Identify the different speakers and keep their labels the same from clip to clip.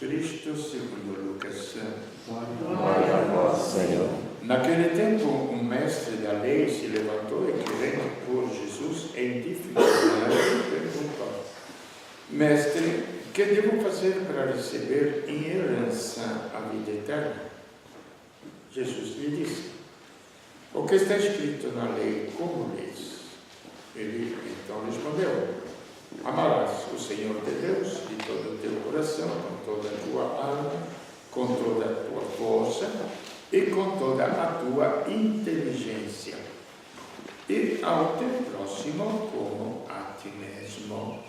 Speaker 1: Cristo segundo Lucas.
Speaker 2: Glória a vós, Senhor.
Speaker 1: Naquele tempo, um mestre da lei se levantou e, querendo pôr Jesus em dificuldade, perguntou: Mestre, que devo fazer para receber em herança a vida eterna? Jesus lhe disse: O que está escrito na lei, como lês? Ele então respondeu: Amarás o Senhor teu Deus de todo o teu coração, com toda a tua alma, com toda a tua força e com toda a tua inteligência, e ao teu próximo como a ti mesmo.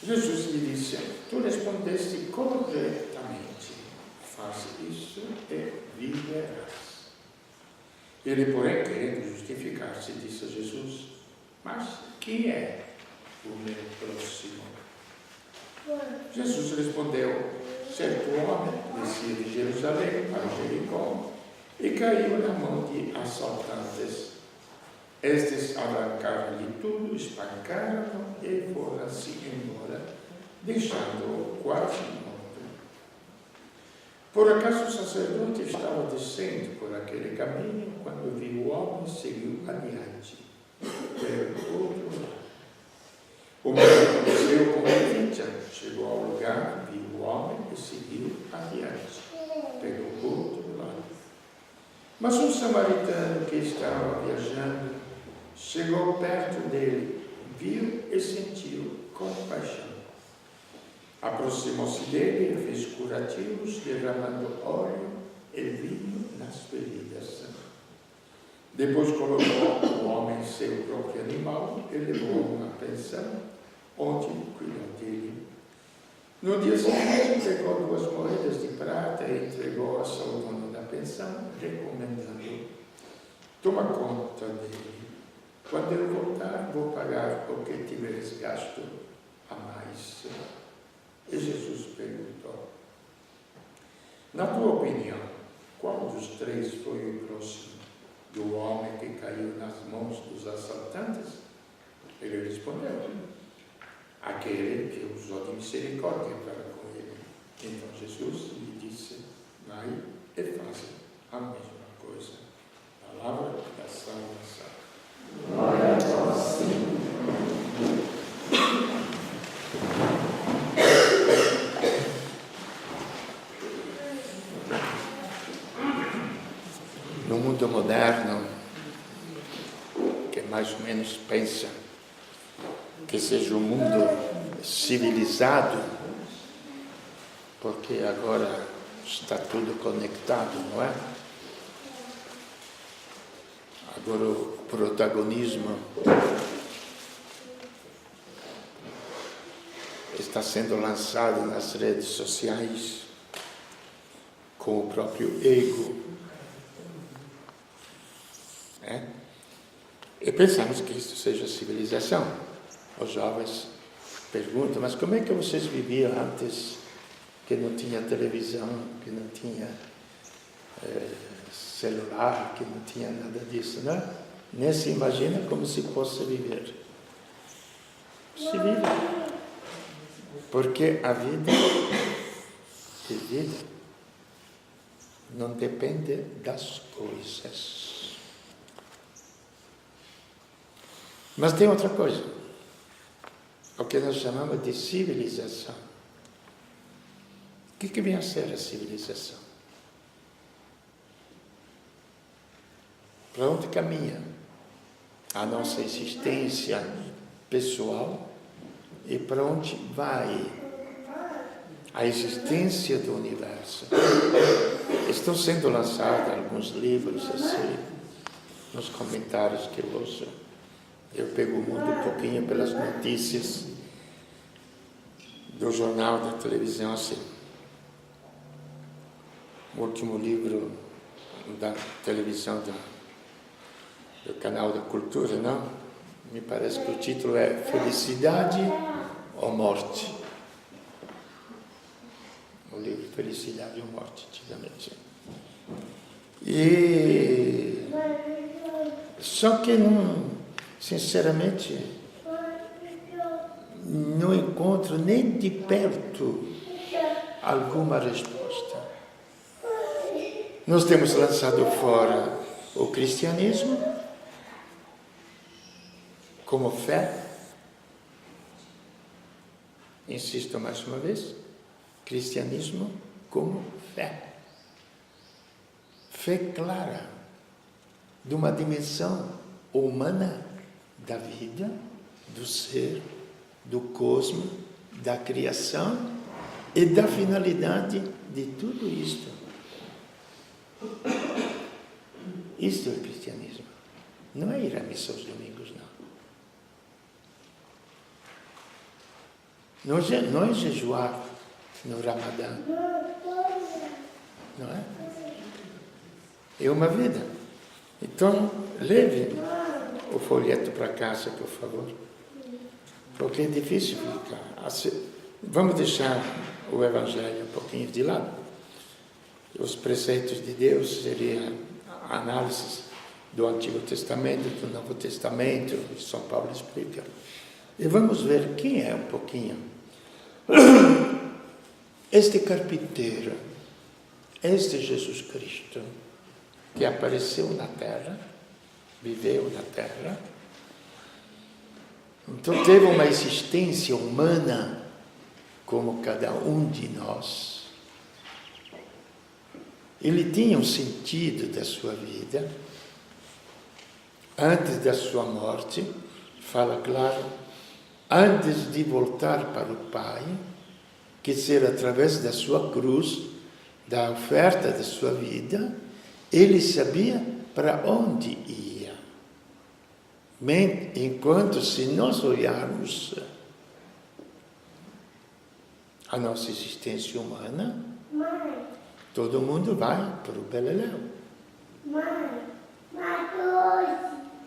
Speaker 1: Jesus lhe disse: Tu respondeste corretamente, faz isso e viverás. Ele, porém, querendo justificar-se, disse a Jesus: Mas quem é o meu próximo? Jesus respondeu: Certo homem descia de Jerusalém para Jericó e caiu na mão de assaltantes. Estes arrancaram-lhe tudo, espancaram-no e foram-se embora, deixando-o quase morto. Por acaso o sacerdote estava descendo por aquele caminho quando viu o homem e seguiu adiante, pelo outro lado. O mesmo aconteceu com o levita. Chegou ao lugar, viu o homem e seguiu adiante, pelo outro lado. Mas um samaritano que estava viajando chegou perto dele, viu e sentiu compaixão. Aproximou-se dele e fez curativos, derramando óleo e vinho nas feridas. Depois colocou o homem em seu próprio animal e levou a uma pensão, onde cuidou dele. No dia seguinte, pegou 2 moedas de prata e entregou-as ao dono da pensão, recomendando: Toma conta dele. Quando eu voltar, vou pagar o que tiveres gasto a mais. E Jesus perguntou: Na tua opinião, qual dos 3 foi o próximo do homem que caiu nas mãos dos assaltantes? Ele respondeu: Aquele que usou de misericórdia para com ele. Então Jesus lhe disse: Vai e faz a mesma coisa. Palavra da salvação.
Speaker 2: Glória a vós, Senhor.
Speaker 1: No mundo moderno, que mais ou menos pensa que seja um mundo civilizado, porque agora está tudo conectado, não é? Agora o protagonismo está sendo lançado nas redes sociais com o próprio ego. E pensamos que isso seja civilização. Os jovens perguntam: mas como é que vocês viviam antes, que não tinha televisão, que não tinha celular, que não tinha nada disso, não é? Nem se imagina como se possa viver. Se vive. Porque a vida não depende das coisas. Mas tem outra coisa, o que nós chamamos de civilização. O que vem a ser a civilização? Para onde caminha a nossa existência pessoal e para onde vai a existência do universo? Estão sendo lançados alguns livros assim, nos comentários que eu ouço. Eu pego o mundo um pouquinho pelas notícias do jornal, da televisão, assim. O último livro da televisão, do canal da Cultura, não? Me parece que o título é Felicidade ou Morte? O livro Felicidade ou Morte, antigamente. E só que não, sinceramente, não encontro encontro nem de perto alguma resposta. Nós temos lançado fora o cristianismo como fé. Insisto mais uma vez, cristianismo como fé. Fé clara, de uma dimensão humana da vida, do ser, do cosmos, da criação e da finalidade de tudo isto. Isto é o cristianismo. Não é ir à missa aos domingos, não. Não é jejuar no Ramadã. Não é? É uma vida. Então, leve o folheto para casa, por favor. Porque é difícil ficar. Vamos deixar o Evangelho um pouquinho de lado. Os preceitos de Deus seriam análises do Antigo Testamento, do Novo Testamento, São Paulo explica. E vamos ver quem é um pouquinho. Este carpinteiro, este Jesus Cristo, que apareceu na Terra, viveu na Terra, então teve uma existência humana como cada um de nós. Ele tinha um sentido da sua vida. Antes da sua morte, fala claro, antes de voltar para o Pai, que ser através da sua cruz, da oferta da sua vida, ele sabia para onde ia. Enquanto, se nós olharmos a nossa existência humana, todo mundo vai para o Beleléu.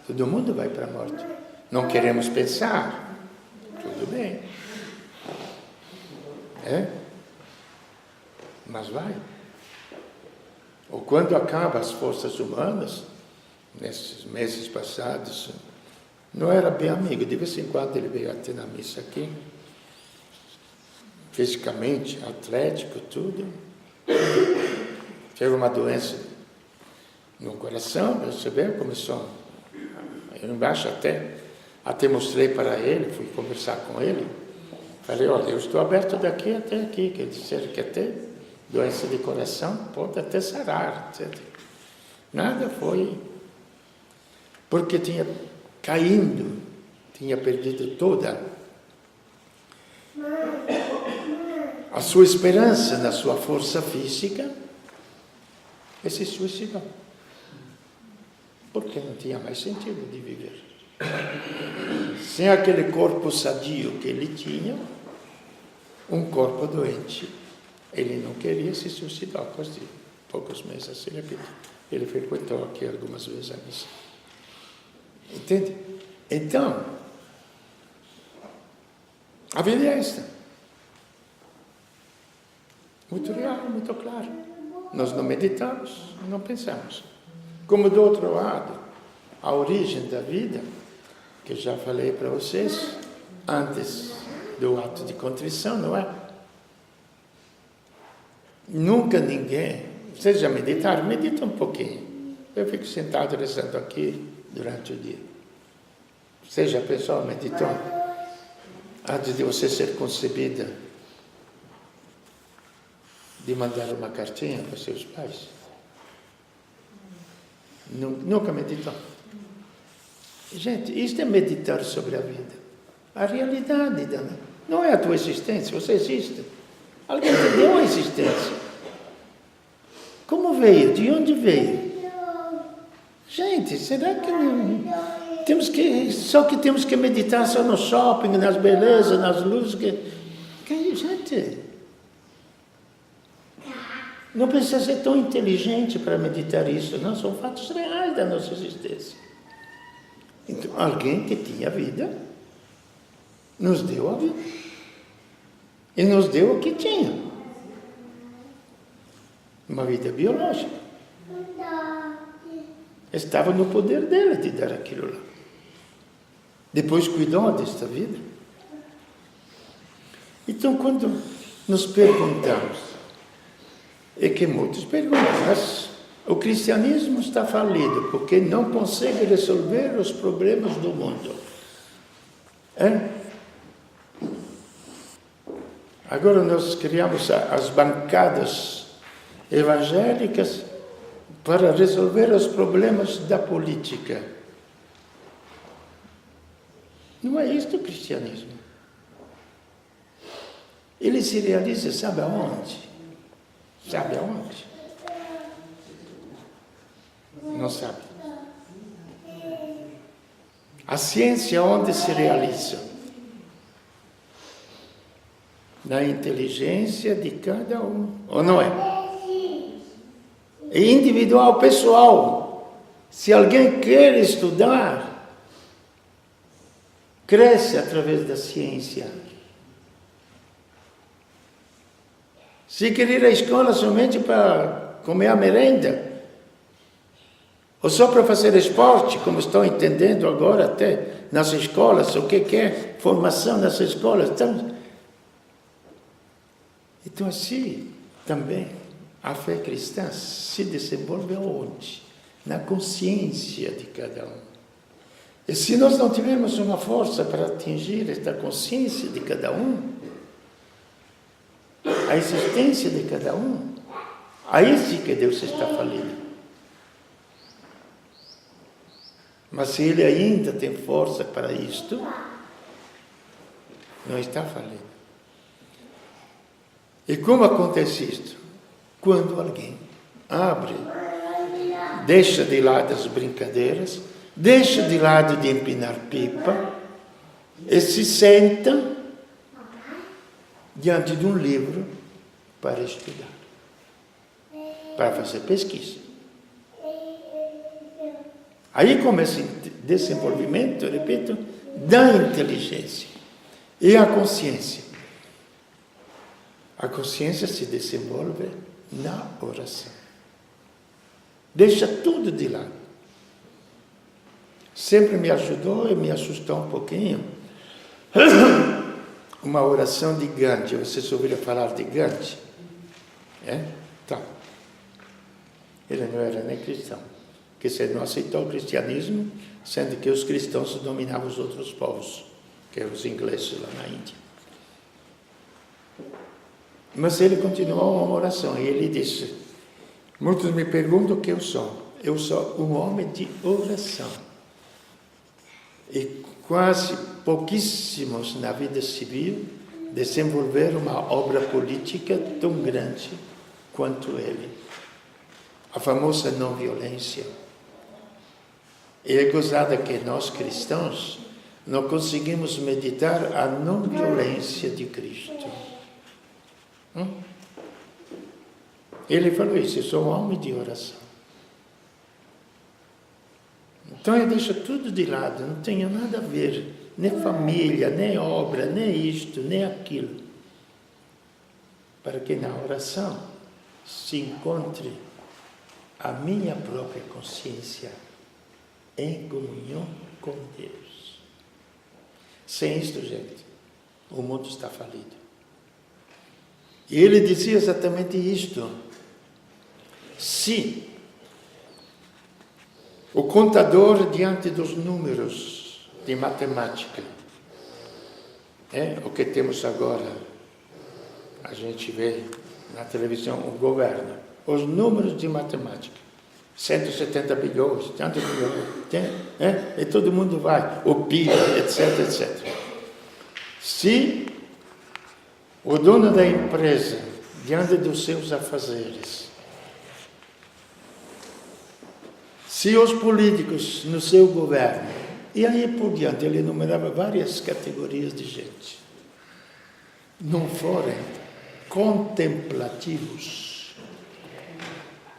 Speaker 1: Todo mundo vai para a morte. Não queremos pensar. Tudo bem. Mas vai. Ou quando acabam as forças humanas, nesses meses passados, não era bem amigo. De vez em quando ele veio até na missa aqui. Fisicamente, atlético, tudo. Teve uma doença no coração, percebeu? Começou. Eu embaixo até mostrei para ele, fui conversar com ele. Falei, olha, eu estou aberto daqui até aqui, quer dizer que até doença de coração pode até sarar, etc. Nada foi, porque tinha caído, tinha perdido toda a sua esperança na sua força física e se suicidou. Porque não tinha mais sentido de viver. Sem aquele corpo sadio que ele tinha, um corpo doente. Ele não queria se suicidar, após de poucos meses ele frequentou aqui algumas vezes a missa. Entende? Então, a vida é esta. Muito real, muito claro. Nós não meditamos, não pensamos. Como do outro lado, a origem da vida, que eu já falei para vocês, antes do ato de contrição, não é? Nunca ninguém, vocês já meditaram? Medita um pouquinho. Eu fico sentado rezando aqui durante o dia. Você já pensou, meditou? Antes de você ser concebida, de mandar uma cartinha para seus pais? Nunca meditou? Gente, isto é meditar sobre a vida. A realidade, não é a tua existência, você existe. Alguém te deu a existência. Como veio? De onde veio? Gente, será que não... Só que temos que meditar só no shopping, nas belezas, nas luzes. Gente, não precisa ser tão inteligente para meditar isso, não. São fatos reais da nossa existência. Então, alguém que tinha vida, nos deu a vida. E nos deu o que tinha. Uma vida biológica. Estava no poder dele de dar aquilo lá. Depois cuidou desta vida. Então, quando nos perguntamos, é que muitos perguntam, mas o cristianismo está falido porque não consegue resolver os problemas do mundo. Agora nós criamos as bancadas evangélicas para resolver os problemas da política. Não é isto o cristianismo. Ele se realiza, sabe aonde? Sabe aonde? Não sabe. A ciência onde se realiza? Na inteligência de cada um. Ou não é? É individual, pessoal. Se alguém quer estudar, cresce através da ciência. Se quer ir à escola somente para comer a merenda, ou só para fazer esporte, como estão entendendo agora até nas escolas, o que é formação nas escolas. Então assim também a fé cristã se desenvolve onde? Na consciência de cada um. E se nós não tivermos uma força para atingir esta consciência de cada um, a existência de cada um, aí sim que Deus está falido. Mas se Ele ainda tem força para isto, não está falido. E como acontece isto? Quando alguém abre, deixa de lado as brincadeiras, deixa de lado de empinar pipa e se senta diante de um livro para estudar, para fazer pesquisa. Aí começa o desenvolvimento, repito, da inteligência e a consciência. A consciência se desenvolve na oração. Deixa tudo de lado. Sempre me ajudou e me assustou um pouquinho uma oração de Gandhi. Vocês ouviram falar de Gandhi? Tá. Ele não era nem cristão, porque ele não aceitou o cristianismo, sendo que os cristãos dominavam os outros povos, que eram os ingleses lá na Índia. Mas ele continuou uma oração e ele disse: muitos me perguntam o que eu sou. Eu sou um homem de oração. E quase pouquíssimos na vida civil desenvolveram uma obra política tão grande quanto ele. A famosa não-violência. E é gozada que nós cristãos não conseguimos meditar a não-violência de Cristo. Ele falou isso: eu sou um homem de oração. Então eu deixo tudo de lado, não tenho nada a ver, nem família, nem obra, nem isto, nem aquilo. Para que na oração se encontre a minha própria consciência em comunhão com Deus. Sem isto, gente, o mundo está falido. E ele dizia exatamente isto: se o contador diante dos números de matemática, o que temos agora, a gente vê na televisão o governo, os números de matemática, 170 bilhões, tantos bilhões, e todo mundo vai, o PIB, etc, etc. Se o dono da empresa, diante dos seus afazeres, se os políticos no seu governo, e aí por diante, ele enumerava várias categorias de gente, não forem contemplativos,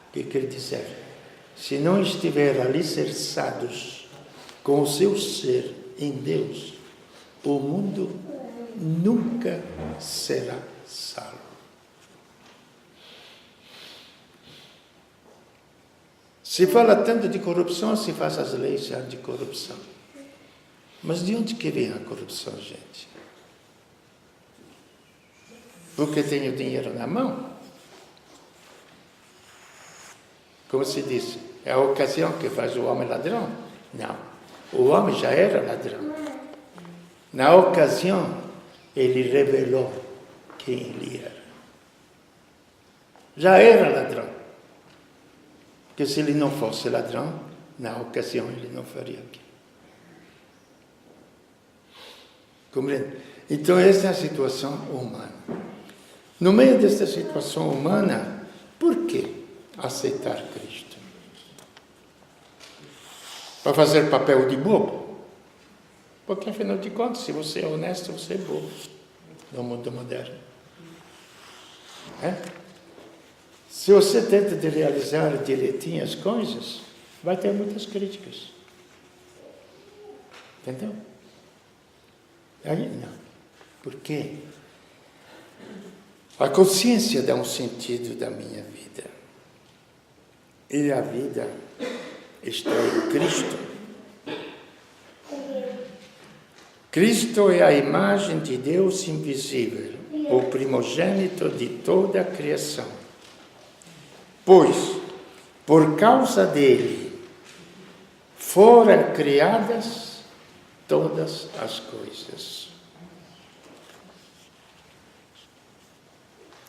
Speaker 1: o que quer dizer? Se não estiver alicerçados com o seu ser em Deus, o mundo nunca será salvo. Se fala tanto de corrupção, se faz as leis anticorrupção. Mas de onde que vem a corrupção, gente? porque tenho dinheiro na mão. Como se diz, é a ocasião que faz o homem ladrão? Não, o homem já era ladrão. Na ocasião, ele revelou quem ele era. Já era ladrão. Porque se ele não fosse ladrão, na ocasião ele não faria aquilo. Compreende? Então, essa é a situação humana. No meio desta situação humana, por que aceitar Cristo? Para fazer papel de bobo? Porque, afinal de contas, se você é honesto, você é bobo no mundo moderno. Se você tenta de realizar direitinho as coisas, vai ter muitas críticas. Entendeu? Aí não. Por quê? A consciência dá um sentido da minha vida. E a vida está em Cristo. Cristo é a imagem de Deus invisível, o primogênito de toda a criação. Pois, por causa dele, foram criadas todas as coisas.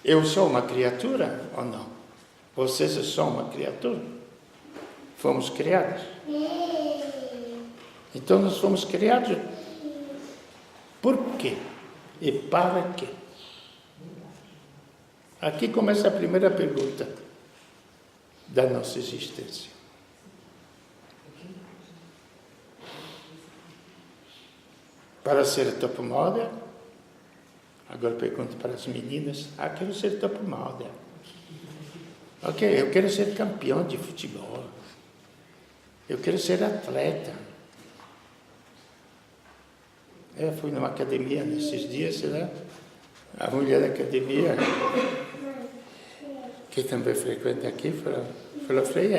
Speaker 1: Eu sou uma criatura ou não? Vocês são uma criatura? Fomos criados. Então nós fomos criados. Por quê? E para quê? Aqui começa a primeira pergunta da nossa existência. Para ser top model? Agora pergunto para as meninas. Quero ser top model. Ok, eu quero ser campeão de futebol. Eu quero ser atleta. Eu fui numa academia nesses dias, né? A mulher da academia, que também frequenta aqui, falou, Frei,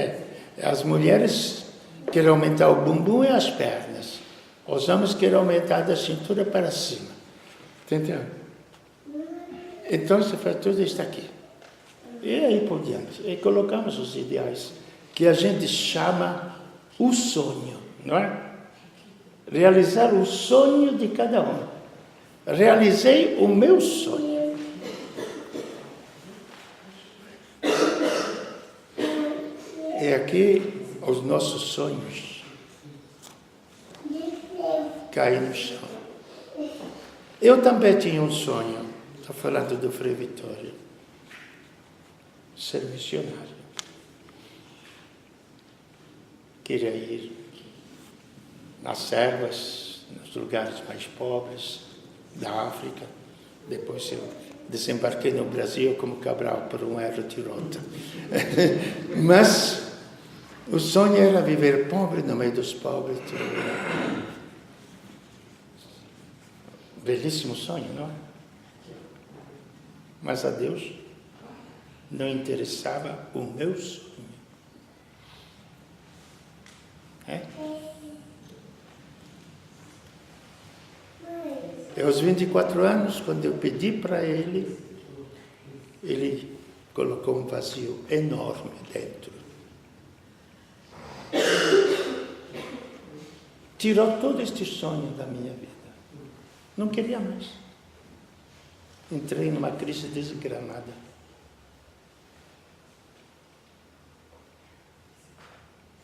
Speaker 1: as mulheres querem aumentar o bumbum e as pernas. Os homens querem aumentar da cintura para cima. Entendeu? Então, você faz tudo isso aqui. E aí por diante. E colocamos os ideais, que a gente chama o sonho, não é? Realizar o sonho de cada um. Realizei o meu sonho. E aqui os nossos sonhos caem no chão. Eu também tinha um sonho, estou falando do Frei Vitório, ser missionário. Queria ir nas selvas, nos lugares mais pobres da África. Depois eu desembarquei no Brasil como Cabral por um erro de rota. Mas o sonho era viver pobre no meio dos pobres. Belíssimo sonho, não é? Mas a Deus não interessava o meu sonho. E aos 24 anos, quando eu pedi para ele, ele colocou um vazio enorme dentro. Tirou todo este sonho da minha vida. Não queria mais. Entrei numa crise desgramada.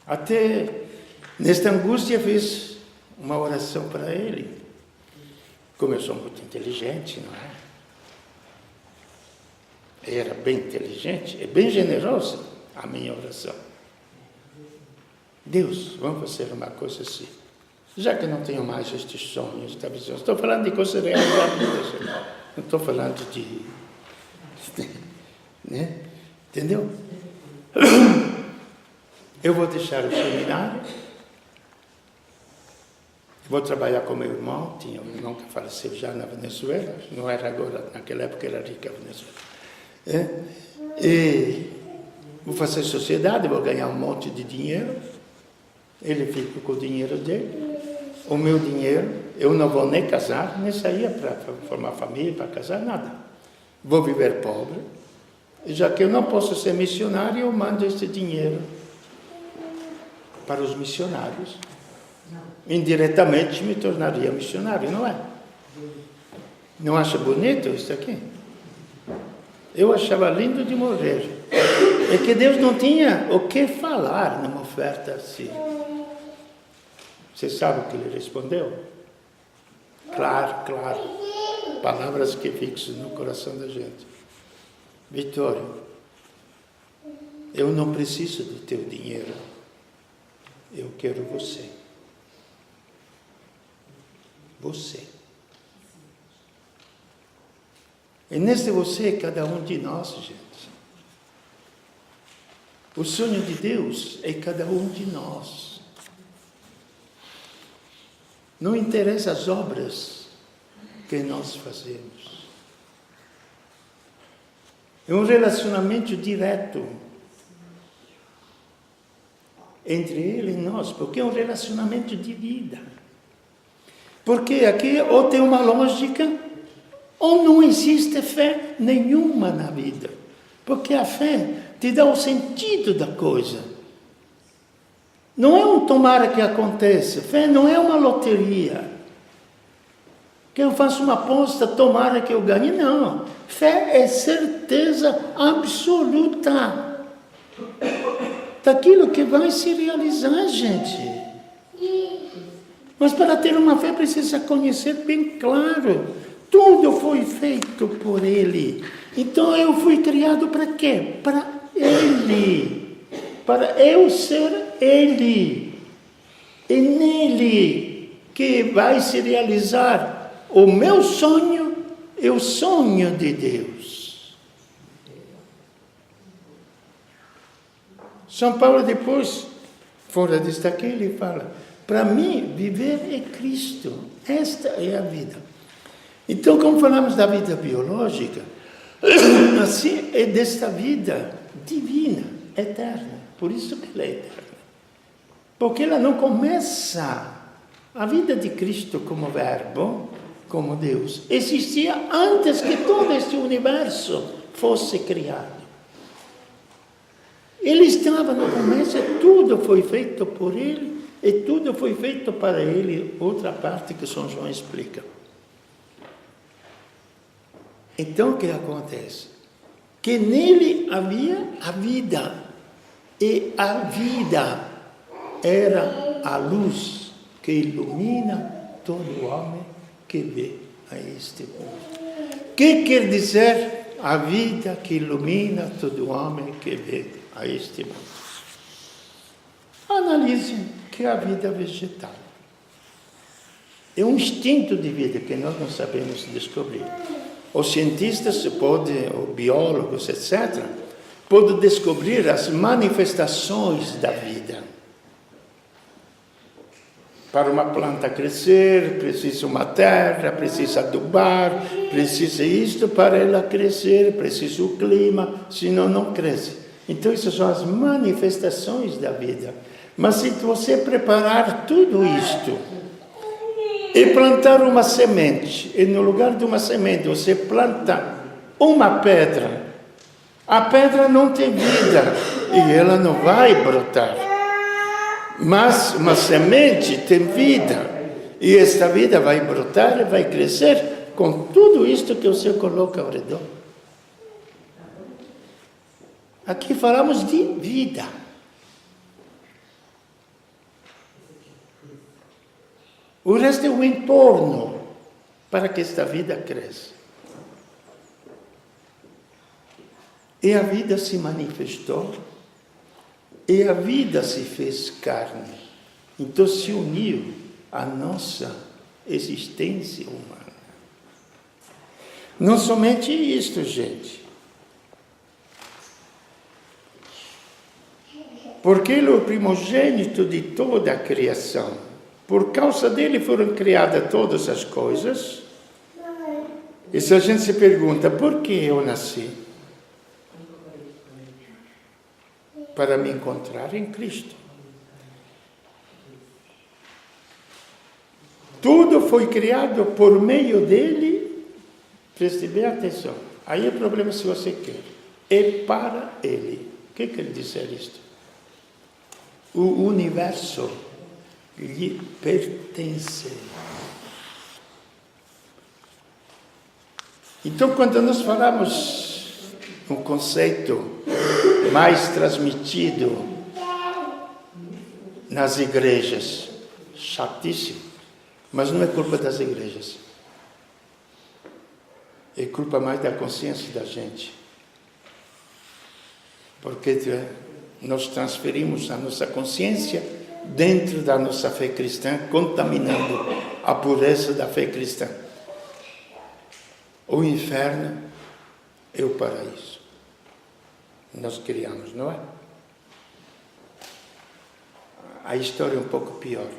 Speaker 1: Até nesta angústia fiz uma oração para ele. Como eu sou muito inteligente, não é? Era bem inteligente e bem generosa a minha oração. Deus, vamos fazer uma coisa assim. Já que não tenho mais estes sonhos, esta visão, estou falando de coisas realizadas, não estou falando de... né? Entendeu? Eu vou deixar o seminário, vou trabalhar com meu irmão, tinha um irmão que faleceu já na Venezuela, não era agora, naquela época era rica a Venezuela. E vou fazer sociedade, vou ganhar um monte de dinheiro, ele fica com o dinheiro dele, o meu dinheiro, eu não vou nem casar, nem sair para formar família, para casar, nada. vou viver pobre, e já que eu não posso ser missionário, eu mando esse dinheiro para os missionários. Indiretamente me tornaria missionário, não é? Não acha bonito isso aqui? Eu achava lindo de morrer. É que Deus não tinha o que falar numa oferta assim. Você sabe o que ele respondeu? Claro, claro. Palavras que fixam no coração da gente. Vitório, eu não preciso do teu dinheiro. Eu quero você. Você. E nesse você, cada um de nós, gente. O sonho de Deus é cada um de nós. Não interessa as obras que nós fazemos. É um relacionamento direto entre Ele e nós, porque é um relacionamento de vida. Porque aqui ou tem uma lógica, ou não existe fé nenhuma na vida. Porque a fé te dá o sentido da coisa. Não é um tomara que aconteça. Fé não é uma loteria. Que eu faço uma aposta, tomara que eu ganhe. Não. Fé é certeza absoluta daquilo que vai se realizar, gente. Mas para ter uma fé precisa conhecer bem claro. Tudo foi feito por Ele. Então eu fui criado para quê? Para Ele. Para eu ser Ele. E nele que vai se realizar o meu sonho e o sonho de Deus. São Paulo depois, fora disto aqui, ele fala, para mim, viver é Cristo. Esta é a vida. Então, como falamos da vida biológica, assim é desta vida divina, eterna. Por isso que ela é eterna. Porque ela não começa. A vida de Cristo como verbo, como Deus, existia antes que todo este universo fosse criado. Ele estava no começo, tudo foi feito por Ele, e tudo foi feito para Ele. Outra parte que São João explica. Então, o que acontece? Que nele havia a vida, e a vida era a luz que ilumina todo homem que vê a este mundo. O que quer dizer a vida que ilumina todo homem que vê a este mundo? Analise que é a vida vegetal. É um instinto de vida que nós não sabemos descobrir. Os cientistas podem, os biólogos, etc., podem descobrir as manifestações da vida. Para uma planta crescer, precisa uma terra, precisa adubar, precisa isto para ela crescer, precisa o clima, senão não cresce. Então, essas são as manifestações da vida. Mas se você preparar tudo isto e plantar uma semente, e no lugar de uma semente você planta uma pedra, a pedra não tem vida e ela não vai brotar. Mas uma semente tem vida e esta vida vai brotar e vai crescer com tudo isto que você coloca ao redor. Aqui falamos de vida. O resto é o entorno para que esta vida cresça. E a vida se manifestou, e a vida se fez carne. Então se uniu à nossa existência humana. Não somente isto, gente. Porque ele é o primogênito de toda a criação. Por causa dele foram criadas todas as coisas. E se a gente se pergunta, por que eu nasci? Para me encontrar em Cristo. Tudo foi criado por meio dele, preste bem atenção, Aí o problema se você quer. É para ele. O que quer dizer isto? O universo lhe pertence. Então, quando nós falamos um conceito mais transmitido nas igrejas, chatíssimo, mas não é culpa das igrejas. É culpa mais da consciência da gente. Porque nós transferimos a nossa consciência dentro da nossa fé cristã, contaminando a pureza da fé cristã. O inferno é o paraíso. Nós criamos, não é? A história é um pouco pior.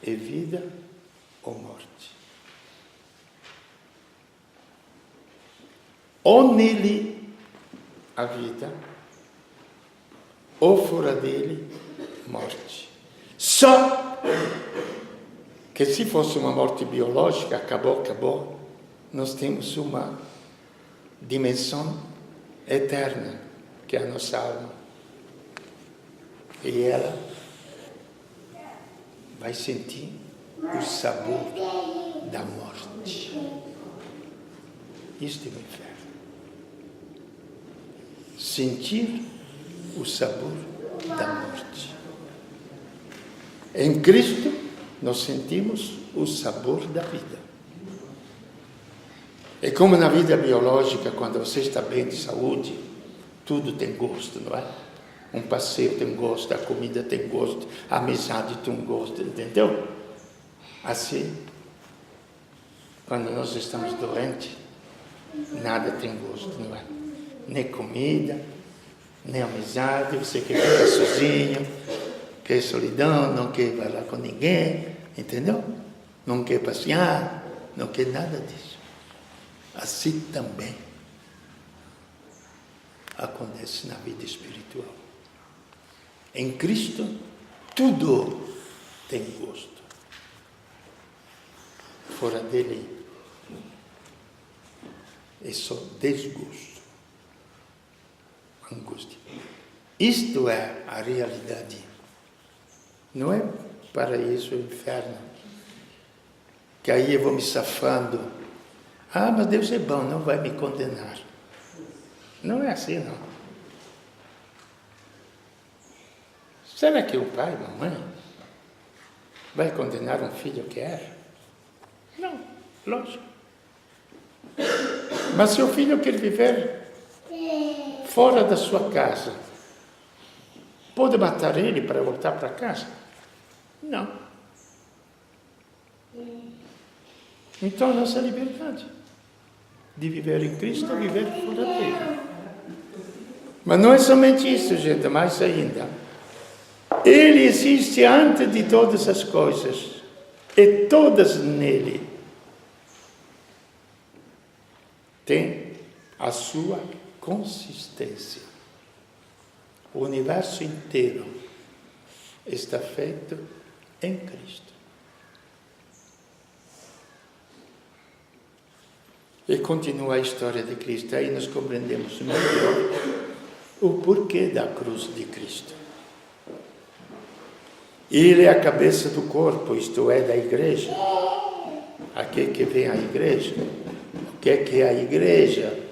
Speaker 1: É vida ou morte. Ou nele a vida, ou fora dele, morte. Só que se fosse uma morte biológica, acabou, nós temos uma dimensão eterna, que é a nossa alma. E ela vai sentir o sabor da morte. Isto é o inferno. Sentir o sabor da morte. Em Cristo, nós sentimos o sabor da vida. É como na vida biológica, quando você está bem de saúde, tudo tem gosto, não é? Um passeio tem gosto, a comida tem gosto, a amizade tem gosto, entendeu? Assim, quando nós estamos doentes, nada tem gosto, não é? Nem comida, nem amizade, você quer ficar sozinho, quer solidão, não quer falar com ninguém, entendeu? Não quer passear, não quer nada disso. Assim também acontece na vida espiritual. Em Cristo, tudo tem gosto. Fora dele, é só desgosto. Angústia. Isto é a realidade. Não é paraíso ou inferno. Que aí eu vou me safando. Ah, mas Deus é bom, não vai me condenar. Não é assim, não. Será que o pai, a mamãe, vai condenar um filho que erra? Não, lógico. Mas se o filho quer viver fora da sua casa, pode matar ele para voltar para casa? Não. Então, a nossa liberdade de viver em Cristo é viver fora dele. Mas não é somente isso, gente, mais ainda. Ele existe antes de todas as coisas, e todas nele têm a sua consistência. O universo inteiro está feito em Cristo. E continua a história de Cristo. Aí nós compreendemos melhor o porquê da cruz de Cristo. Ele é a cabeça do corpo, isto é, da igreja. Aqui que vem a igreja. O que é a igreja?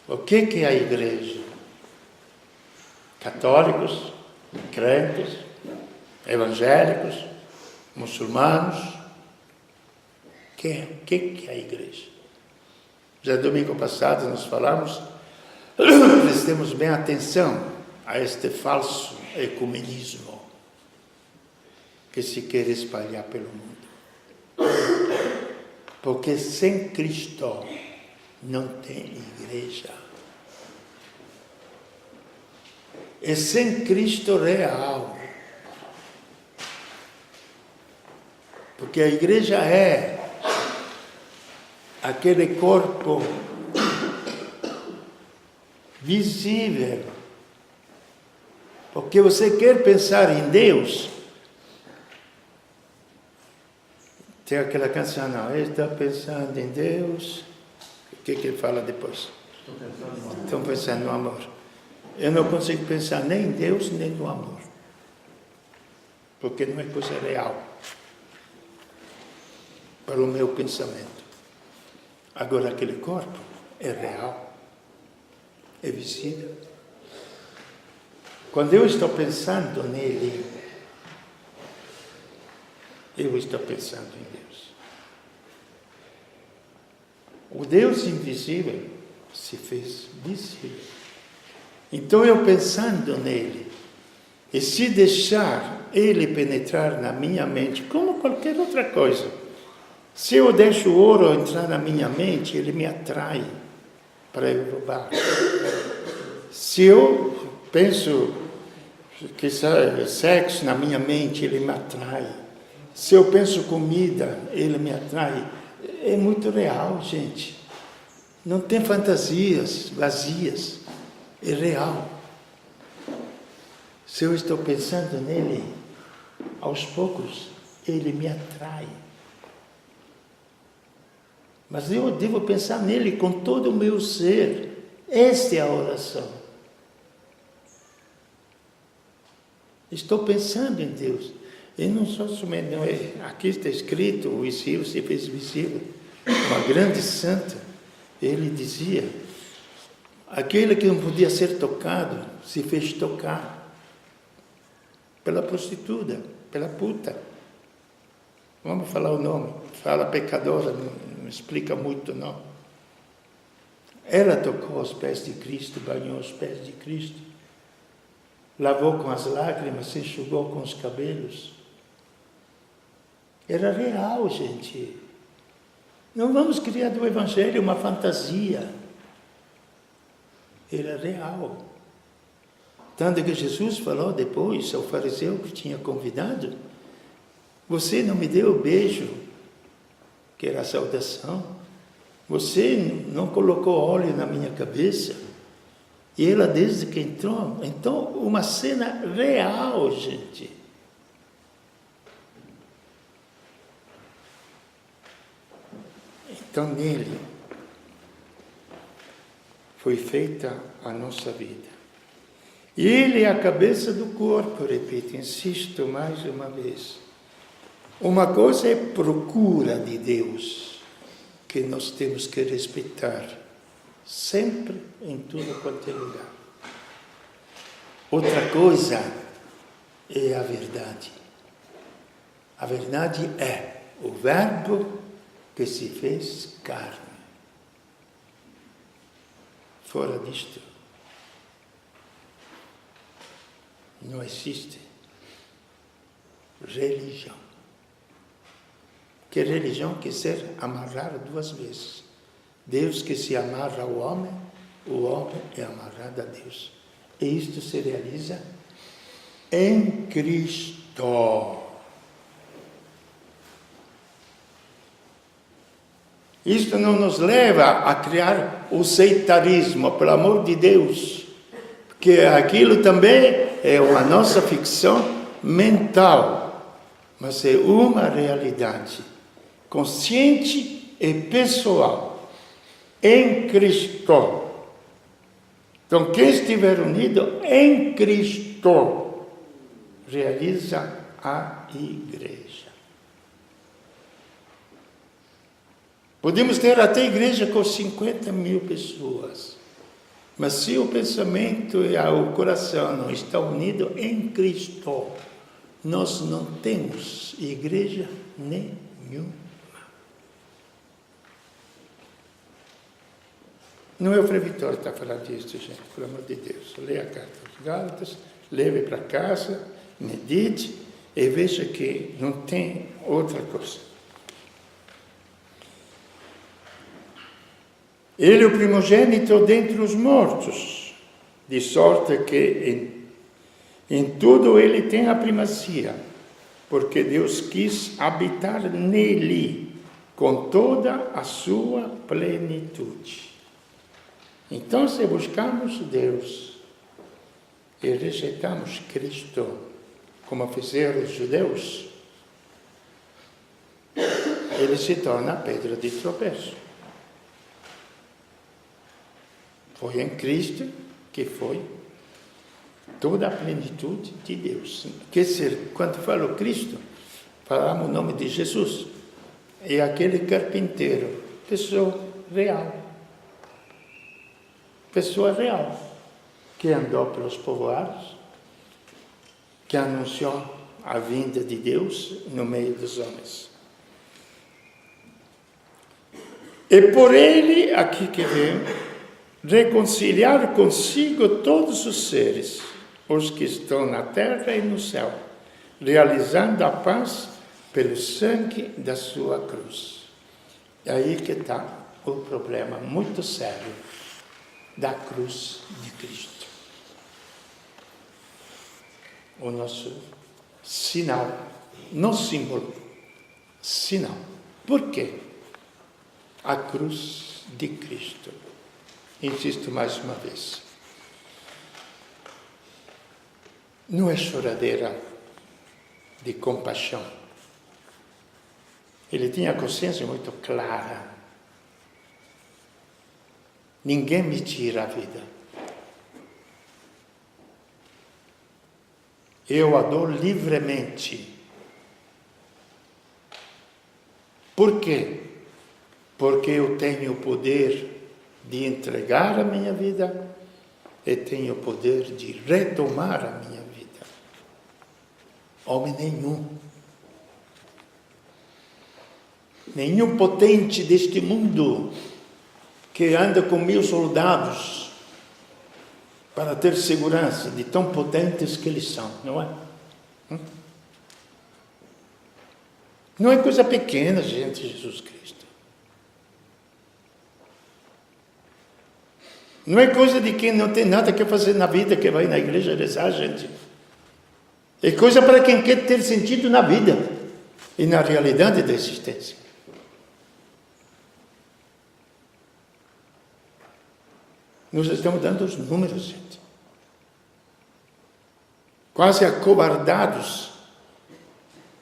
Speaker 1: O que é a igreja? Católicos, crentes, evangélicos, muçulmanos. O que é a igreja? Já domingo passado nós falamos, prestemos bem atenção a este falso ecumenismo que se quer espalhar pelo mundo. Porque sem Cristo não tem igreja. E sem Cristo real. Porque a igreja é aquele corpo visível. Porque você quer pensar em Deus,
Speaker 3: Tem aquela canção, não, eu estou pensando em Deus. O que ele fala depois? Estou pensando no amor. Eu não consigo pensar nem em Deus, nem no amor. Porque não é coisa real. Para o meu pensamento. Agora, aquele corpo é real. É visível. Quando eu estou pensando nele, eu estou pensando em Deus. O Deus invisível se fez visível. Então eu pensando nele, e se deixar ele penetrar na minha mente, como qualquer outra coisa, se eu deixo o ouro entrar na minha mente, ele me atrai para eu roubar. Se eu penso que sexo na minha mente, ele me atrai. Se eu penso comida, ele me atrai. É muito real, gente. Não tem fantasias vazias. É real. Se eu estou pensando nele, aos poucos, ele me atrai. Mas eu devo pensar nele com todo o meu ser. Esta é a oração. Estou pensando em Deus. E não só somente, não é, aqui está escrito, o visível se fez visível. Uma grande santa, ele dizia, aquele que não podia ser tocado, se fez tocar. Pela prostituta, pela puta. Vamos falar o nome. Fala pecadora, não explica muito não. Ela tocou os pés de Cristo, banhou os pés de Cristo. Lavou com as lágrimas, se enxugou com os cabelos. Era real, gente. Não vamos criar do Evangelho uma fantasia. Era real. Tanto que Jesus falou depois ao fariseu que tinha convidado, você não me deu o beijo, que era a saudação. Você não colocou óleo na minha cabeça. E ela, desde que entrou, então, uma cena real, gente. Então, nele foi feita a nossa vida. E ele é a cabeça do corpo, repito, insisto mais uma vez. Uma coisa é procura de Deus, que nós temos que respeitar, sempre, em tudo quanto é lugar. Outra coisa é a verdade. A verdade é o Verbo que se fez carne. Fora disto, não existe religião. Que religião quer ser amarrar duas vezes. Deus que se amarra ao homem, o homem é amarrado a Deus. E isto se realiza em Cristo. Isto não nos leva a criar o sectarismo, pelo amor de Deus, porque aquilo também é a nossa ficção mental, mas é uma realidade consciente e pessoal em Cristo. Então, quem estiver unido em Cristo realiza a igreja. Podemos ter até igreja com 50.000 pessoas, mas se o pensamento e o coração não estão unidos em Cristo, nós não temos igreja nenhuma. Não é o Frei Vitório que está falando disso, gente, pelo amor de Deus. Leia a carta aos Gálatas, leve para casa, medite e veja que não tem outra coisa. Ele é o primogênito dentre os mortos, de sorte que em tudo ele tem a primazia, porque Deus quis habitar nele com toda a sua plenitude. Então, se buscamos Deus e rejeitamos Cristo, como fizeram os judeus, ele se torna a pedra de tropeço. Foi em Cristo que foi toda a plenitude de Deus. Quer dizer, quando falo Cristo, falamos o nome de Jesus. É aquele carpinteiro, pessoa real. Pessoa real, que andou pelos povoados, que anunciou a vinda de Deus no meio dos homens. E por ele, aqui que vem, reconciliar consigo todos os seres, os que estão na terra e no céu, realizando a paz pelo sangue da sua cruz. É aí que está o problema muito sério da cruz de Cristo. O nosso sinal, não símbolo, sinal. Por quê? A cruz de Cristo. Insisto mais uma vez. Não é choradeira de compaixão. Ele tinha a consciência muito clara. Ninguém me tira a vida. Eu a dou livremente. Por quê? Porque eu tenho o poder de entregar a minha vida e tenho o poder de retomar a minha vida. Homem nenhum potente deste mundo que anda com 1000 soldados para ter segurança de tão potentes que eles são, não é? Não é coisa pequena, gente, Jesus Cristo. Não é coisa de quem não tem nada que fazer na vida, que vai na igreja rezar, gente. É coisa para quem quer ter sentido na vida e na realidade da existência. Nós estamos dando os números, gente. Quase acovardados,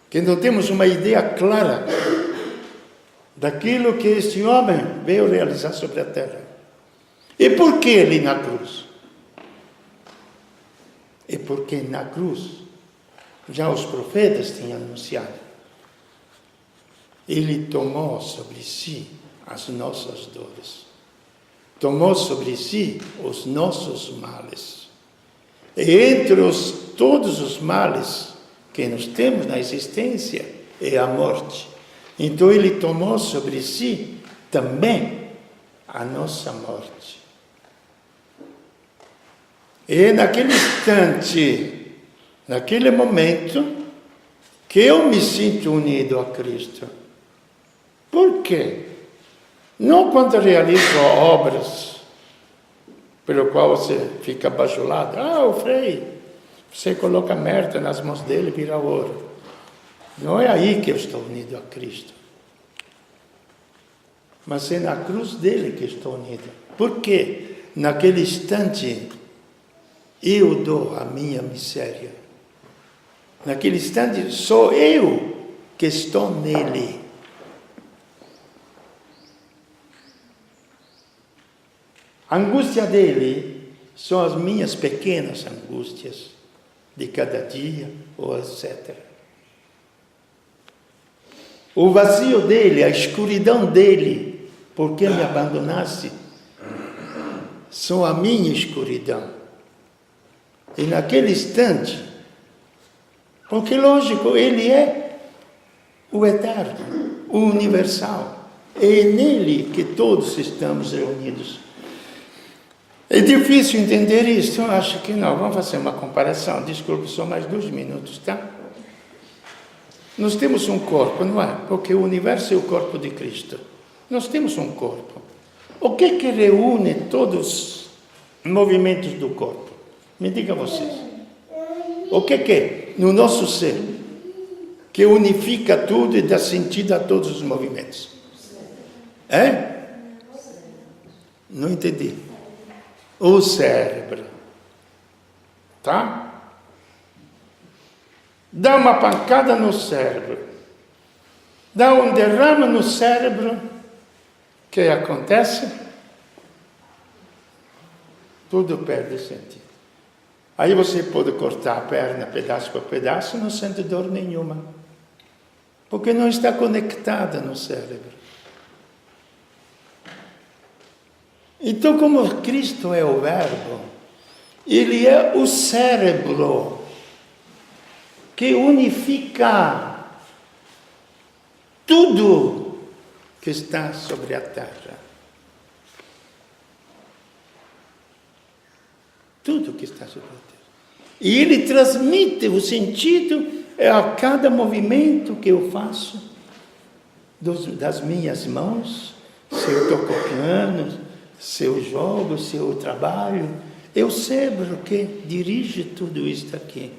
Speaker 3: que não temos uma ideia clara daquilo que este homem veio realizar sobre a terra. E por que ele na cruz? É porque na cruz, já os profetas tinham anunciado, ele tomou sobre si as nossas dores. Tomou sobre si os nossos males. E entre todos os males que nós temos na existência é a morte. Então ele tomou sobre si também a nossa morte. E naquele instante, naquele momento, que eu me sinto unido a Cristo. Por quê? Não quando realizo obras pelo qual você fica bajulado. O Frei, você coloca merda nas mãos dele e vira ouro. Não é aí que eu estou unido a Cristo. Mas é na cruz dele que estou unido. Por quê? Naquele instante, eu dou a minha miséria. Naquele instante, sou eu que estou nele. A angústia dele são as minhas pequenas angústias de cada dia, ou etc. O vazio dele, a escuridão dele, por que me abandonasse, são a minha escuridão. E naquele instante, porque lógico, ele é o eterno, o universal. É nele que todos estamos reunidos. É difícil entender isso, eu acho que não. Vamos fazer uma comparação. Desculpe, só mais 2 minutos, tá? Nós temos um corpo, não é? Porque o universo é o corpo de Cristo. Nós temos um corpo. O que reúne todos os movimentos do corpo? Me diga vocês. O que é no nosso ser que unifica tudo e dá sentido a todos os movimentos? Não entendi. O cérebro. Tá? Dá uma pancada no cérebro. dá um derrame no cérebro, o que acontece? Tudo perde sentido. Aí você pode cortar a perna pedaço por pedaço, não sente dor nenhuma, porque não está conectada no cérebro. Então, como Cristo é o Verbo, Ele é o cérebro que unifica tudo que está sobre a terra. Tudo que está sobre a terra. E Ele transmite o sentido a cada movimento que eu faço das minhas mãos, se eu toco piano, se eu jogo, se eu trabalho. É o cérebro que dirige tudo isso aqui.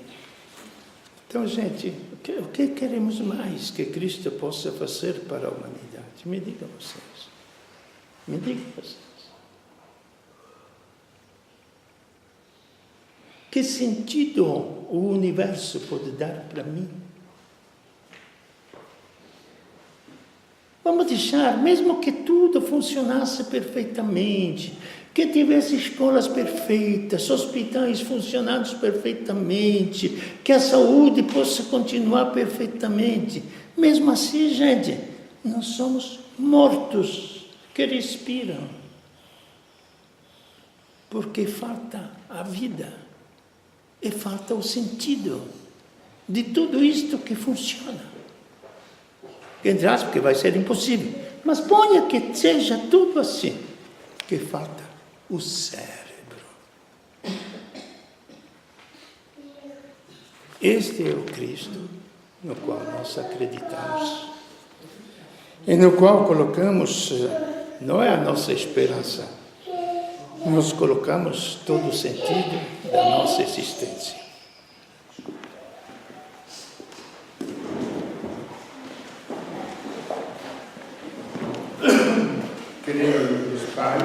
Speaker 3: Então, gente, o que queremos mais que Cristo possa fazer para a humanidade? Me digam vocês. Me digam vocês. Que sentido o universo pode dar para mim? Vamos deixar, mesmo que tudo funcionasse perfeitamente, que tivesse escolas perfeitas, hospitais funcionando perfeitamente, que a saúde possa continuar perfeitamente. Mesmo assim, gente, nós somos mortos que respiram, porque falta a vida. E falta o sentido de tudo isto que funciona. Entre aspas, porque vai ser impossível. Mas ponha que seja tudo assim, que falta o cérebro. Este é o Cristo no qual nós acreditamos. E no qual colocamos, não é a nossa esperança, nós colocamos todo o sentido da nossa existência.
Speaker 1: Querido Pai,